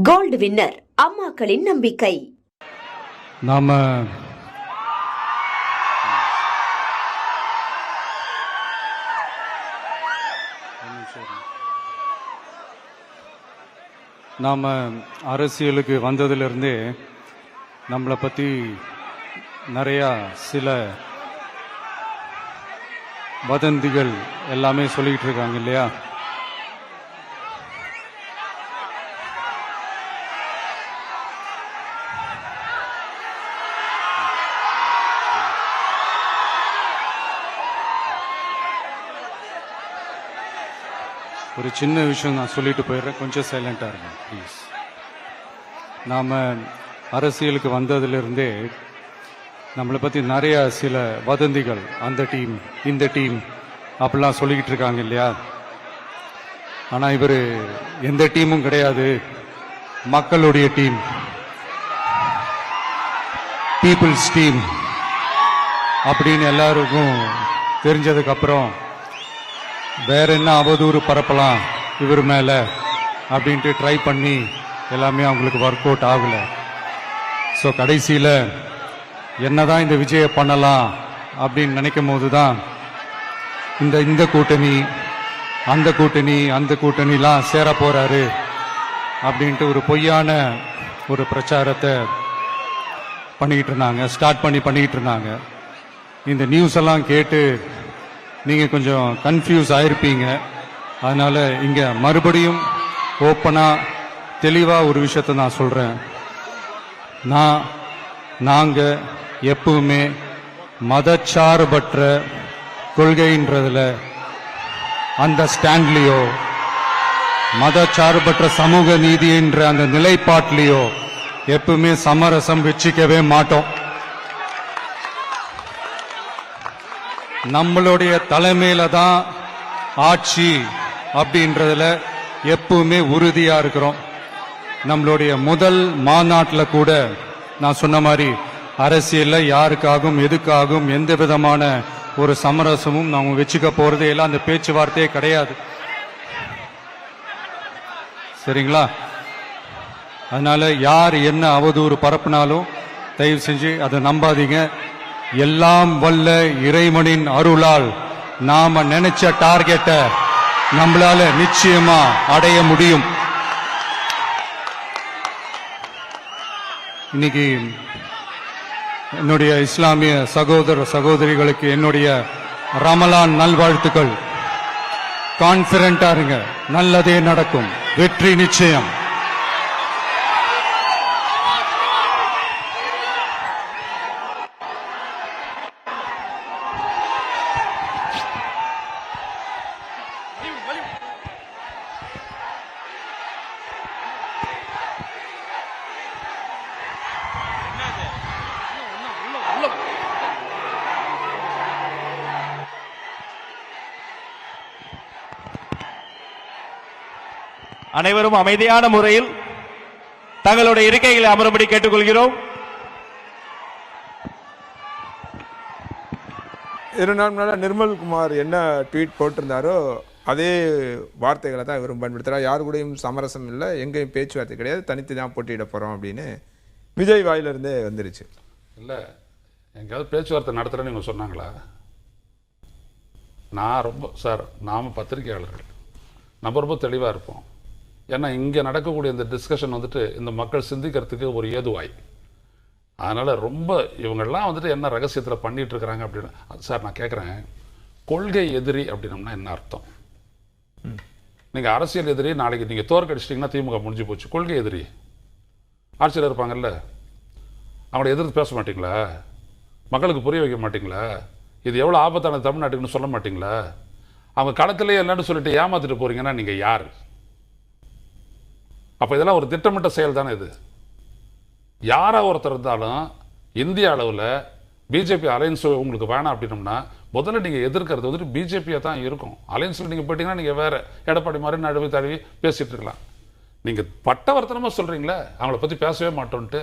Gold winner அம்மாக்களின் நம்பிக்கை. நாம் அரசியலுக்கு வந்ததிலிருந்தே நம்மளை பற்றி நிறையா சில வதந்திகள் எல்லாமே சொல்லிக்கிட்டு இருக்காங்க இல்லையா? ஒரு சின்ன விஷயம் நான் சொல்லிட்டு போயிடுறேன், கொஞ்சம் சைலண்டாக இருங்க ப்ளீஸ். நாம் அரசியலுக்கு வந்ததிலிருந்தே நம்மளை பற்றி நிறையா சில வதந்திகள், அந்த டீம் இந்த டீம் அப்படிலாம் சொல்லிக்கிட்டு இருக்காங்க இல்லையா? ஆனால் இவர் எந்த டீமும் கிடையாது, மக்களுடைய டீம், பீப்புள்ஸ் டீம் அப்படின்னு எல்லாருக்கும் தெரிஞ்சதுக்கப்புறம் வேற என்ன அவதூறு பரப்பலாம் இவர் மேல அப்படின்ட்டு ட்ரை பண்ணி எல்லாமே அவங்களுக்கு ஒர்க் அவுட் ஆகல. ஸோ கடைசியில் என்னதான் இந்த விஜயை பண்ணலாம் அப்படின்னு நினைக்கும் போது தான் இந்த கூட்டணி அந்த கூட்டணிலாம் சேர போறாரு அப்படின்ட்டு ஒரு பொய்யான ஒரு பிரச்சாரத்தை பண்ணிக்கிட்டு இருந்தாங்க. இந்த நியூஸ் எல்லாம் கேட்டு நீங்கள் கொஞ்சம் கன்ஃபியூஸ் ஆயிருப்பீங்க. அதனால் இங்கே மறுபடியும் ஓப்பனாக தெளிவாக ஒரு விஷயத்தை நான் சொல்கிறேன். நாங்கள் எப்பவுமே மதச்சார்பற்ற கொள்கைன்றதில், அந்த ஸ்டாண்ட்லேயோ, மதச்சார்பற்ற சமூக நீதி என்ற அந்த நிலைப்பாட்டிலேயோ எப்பவுமே சமரசம் வச்சுக்கவே மாட்டோம். நம்மளுடைய தலைமையில தான் ஆட்சி அப்படின்றதுல எப்பவுமே உறுதியா இருக்கிறோம். நம்மளுடைய முதல் மாநாட்டில் கூட நான் சொன்ன மாதிரி அரசியல்ல யாருக்காகவும் எதுக்காகவும் எந்த விதமான ஒரு சமரசமும் நாம வச்சுக்க போறதே இல்லை, அந்த பேச்சுவார்த்தையே கிடையாது. சரிங்களா? அதனால யார் என்ன அவதூறு பரப்புனாலும் தயவு செஞ்சு அதை நம்பாதீங்க. எல்லாம் வல்ல இறைவனின் அருளால் நாம நினைச்ச டார்கெட்டை நம்மளால நிச்சயமா அடைய முடியும். இன்னைக்கு என்னுடைய இஸ்லாமிய சகோதர சகோதரிகளுக்கு என்னுடைய ரமலான் நல்வாழ்த்துக்கள். கான்பிடண்டா இருங்க, நல்லதே நடக்கும், வெற்றி நிச்சயம். அனைவரும் அமைதியான முறையில் தங்களுடைய இருக்கைகளை அமரும்படி கேட்டுக்கொள்கிறோம். 2 நாள் முன்னாடி நிர்மல்குமார் என்ன ட்வீட் போட்டிருந்தாரோ அதே வார்த்தைகளை தான் இவரும் பயன்படுத்துகிறார். யாரு கூடயும் சமரசம் இல்லை, எங்கேயும் பேச்சுவார்த்தை கிடையாது, தனித்து தான் போட்டியிட போகிறோம் அப்படின்னு விஜய் வாயிலிருந்தே வந்துருச்சு. இல்லை, எங்கேயாவது பேச்சுவார்த்தை நடத்துகிறேன்னு இவங்க சொன்னாங்களா? நாம் பத்திரிகையாளர்கள் நம்ம ரொம்ப தெளிவாக இருப்போம். ஏன்னா இங்கே நடக்கக்கூடிய இந்த டிஸ்கஷன் வந்துட்டு இந்த மக்கள் சிந்திக்கிறதுக்கு ஒரு ஏதுவாய். அதனால் ரொம்ப இவங்கெல்லாம் வந்துட்டு என்ன ரகசியத்தில் பண்ணிகிட்டு இருக்கிறாங்க அப்படின்னு. சார் நான் கேட்குறேன், கொள்கை எதிரி அப்படின்னம்னா என்ன அர்த்தம்? நீங்கள் அரசியல் எதிரி, நாளைக்கு நீங்கள் தோற்கடிச்சிட்டிங்கன்னா திமுக முடிஞ்சு போச்சு. கொள்கை எதிரி ஆட்சியில் இருப்பாங்கல்ல, அவங்கள எதிர்த்து பேச மாட்டிங்களா? மக்களுக்கு புரிய வைக்க மாட்டிங்களா? இது எவ்வளோ ஆபத்தான தமிழ்நாட்டுக்குன்னு சொல்ல மாட்டிங்களா? அவங்க களத்திலே இல்லைன்னு சொல்லிட்டு ஏமாத்திட்டு போகிறீங்கன்னா நீங்கள் யார்? அப்போ இதெல்லாம் ஒரு திட்டமிட்ட செயல் தானே இது. யாராக ஒருத்தர் இருந்தாலும் இந்திய அளவில் பிஜேபி அலையன்ஸ் உங்களுக்கு வேணாம் அப்படின்னம்னா முதல்ல நீங்கள் எதிர்க்கிறது வந்துட்டு பிஜேபியாக தான் இருக்கும். அலையன்ஸில் நீங்கள் போயிட்டீங்கன்னா நீங்கள் வேறு எடப்பாடி மாதிரி நடுவு தழுவி பேசிகிட்டு இருக்கலாம். நீங்கள் பட்டவர்த்தனமாக சொல்கிறீங்களே அவங்கள பற்றி பேசவே மாட்டோன்ட்டு.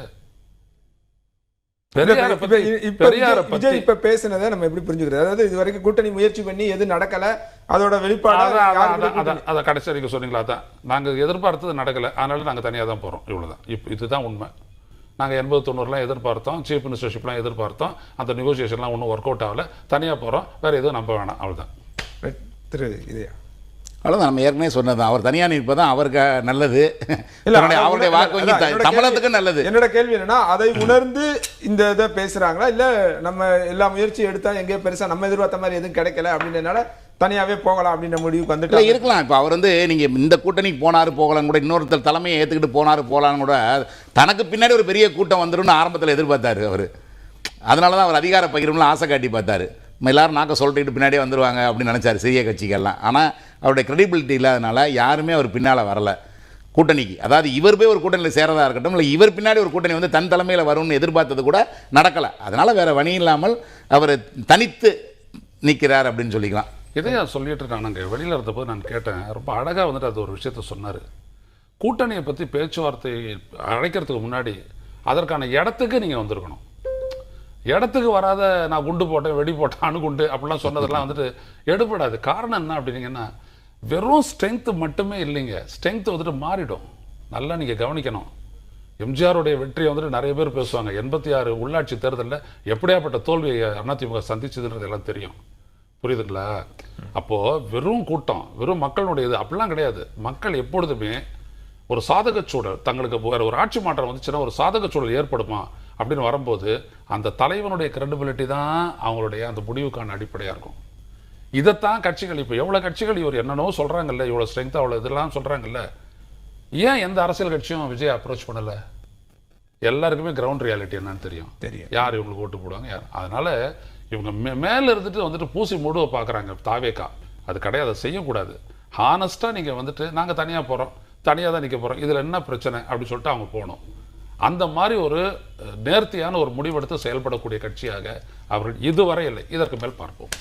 பெரியாரை இப்ப பத்தி இப்ப பெரியாரை விஜய் பத்தி இப்ப பேசினதை நம்ம எப்படி புரிஞ்சுக்கிறது? அதாவது இது வரைக்கும் கூட்டணி முயற்சி பண்ணி எது நடக்கல, அதோட வெளிப்பாடு அதை கடைசி வரைக்கும் சொன்னீங்களா? தான் நாங்கள் எதிர்பார்த்தது நடக்கலை, அதனால நாங்கள் தனியாக தான் போகிறோம், இவ்வளோதான். இதுதான் உண்மை. நாங்கள் 80-90லாம் எதிர்பார்த்தோம், சீஃப் மினிஸ்டர்ஷிப்லாம் எதிர்பார்த்தோம், அந்த நெகோசியேஷன்லாம் ஒன்றும் ஒர்க் அவுட் ஆகலை, தனியாக போகிறோம், வேறு எதுவும் நம்ப வேணாம், அவ்வளோதான். திரு இதயா அவ்வளோதான். நம்ம ஏற்கனவே சொன்னது அவர் தனியாக நிற்பது தான் அவருக்கு நல்லது, அவருடைய வாக்கு வங்கி தமிழத்துக்கு நல்லது. என்னோட கேள்வி என்னன்னா, அதை உணர்ந்து இந்த இதை பேசுறாங்களா, இல்ல நம்ம எல்லா முயற்சி எடுத்தா எங்கேயோ பெருசா நம்ம எதிர்பார்த்த மாதிரி எதுவும் கிடைக்கல அப்படின்றனால தனியாவே போகலாம் அப்படின்ற முடிவுக்கு வந்துட்டு இருக்கலாம். இப்போ அவர் நீங்கள் இந்த கூட்டணிக்கு போனார் போகலாம் கூட, இன்னொருத்தர் தலைமையை ஏற்றுக்கிட்டு போனார் போகலான்னு கூட, தனக்கு பின்னாடி ஒரு பெரிய கூட்டம் வந்துடும் ஆரம்பத்தில் எதிர்பார்த்தாரு அவர். அதனால தான் அவர் அதிகார பகிர்வுலாம் ஆசை காட்டி பார்த்தாரு. எல்லாரும் நாக்க சொல்லிட்டு பின்னாடியே வந்துடுவாங்க அப்படின்னு நினச்சார் சிறிய கட்சிகள்லாம். ஆனால் அவருடைய கிரெடிபிலிட்டி இல்லாதனால யாருமே அவர் பின்னால் வரலை கூட்டணிக்கு. அதாவது இவர் போய் ஒரு கூட்டணியில் சேரதாக இருக்கட்டும், இல்லை இவர் பின்னாடி ஒரு கூட்டணி வந்து தன் தலைமையில் வரும்னு எதிர்பார்த்தது கூட நடக்கலை. அதனால் வேறு வழி இல்லாமல் அவர் தனித்து நிற்கிறார் அப்படின்னு சொல்லிக்கலாம். இதையா சொல்லிட்டு இருக்காங்க. நாங்கள் வெளியில் இருந்தபோது நான் கேட்டேன், ரொம்ப அழகாக வந்துட்டு அது ஒரு விஷயத்த சொன்னார். கூட்டணியை பற்றி பேச்சுவார்த்தை அழைக்கிறதுக்கு முன்னாடி அதற்கான இடத்துக்கு நீங்கள் வந்திருக்கணும். இடத்துக்கு வராத நான் குண்டு போட்டேன், வெடி போட்டேன், அணுகுண்டு அப்படிலாம் சொன்னதெல்லாம் வந்துட்டு எடுபடாது. காரணம் என்ன அப்படின்னீங்கன்னா, வெறும் ஸ்ட்ரென்த்து மட்டுமே இல்லைங்க, ஸ்ட்ரென்த்து வந்துட்டு மாறிடும். நல்லா நீங்கள் கவனிக்கணும். எம்ஜிஆருடைய வெற்றியை வந்துட்டு நிறைய பேர் பேசுவாங்க. 86 உள்ளாட்சி தேர்தலில் எப்படியாப்பட்ட தோல்வியை அதிமுக சந்திச்சதுன்றது எல்லாம் தெரியும், புரியுதுங்களா? அப்போது வெறும் கூட்டம், வெறும் மக்களுடைய இது அப்படிலாம் கிடையாது. மக்கள் எப்பொழுதுமே ஒரு சாதக சூழல், தங்களுக்கு வேறு ஒரு ஆட்சி மாற்றம் வந்துச்சுன்னா ஒரு சாதக சூழல் ஏற்படுமா அப்படின்னு வரும்போது அந்த தலைவனுடைய கிரெடிபிலிட்டி தான் அவங்களுடைய அந்த முடிவுக்கான அடிப்படையாக இருக்கும். இதைத்தான் கட்சிகள், இப்போ எவ்வளோ கட்சிகள் இவர் என்னென்னோ சொல்கிறாங்கல்ல, இவ்வளோ ஸ்ட்ரென்த் அவ்வளோ இதெல்லாம் சொல்கிறாங்கல்ல, ஏன் எந்த அரசியல் கட்சியும் விஜய் அப்ரோச் பண்ணலை? எல்லாருக்குமே கிரவுண்ட் ரியாலிட்டி என்னன்னு தெரியும், யார் இவங்களுக்கு ஓட்டு போடுவாங்க யார். அதனால இவங்க மேலே இருந்துட்டு வந்துட்டு பூசி மூடுவை பார்க்குறாங்க தாவேக்கா. அது கிடையாது, அதை செய்யக்கூடாது. ஹானஸ்ட்டாக நீங்கள் வந்துட்டு நாங்கள் தனியாக போகிறோம், தனியாக தான் நிற்க போகிறோம், இதில் என்ன பிரச்சனை அப்படின்னு சொல்லிட்டு அவங்க போகணும். அந்த மாதிரி ஒரு நேர்த்தியான ஒரு முடிவெடுத்து செயல்படக்கூடிய கட்சியாக அவர்கள் இதுவரை இல்லை. இதற்கு மேல் பார்ப்போம்.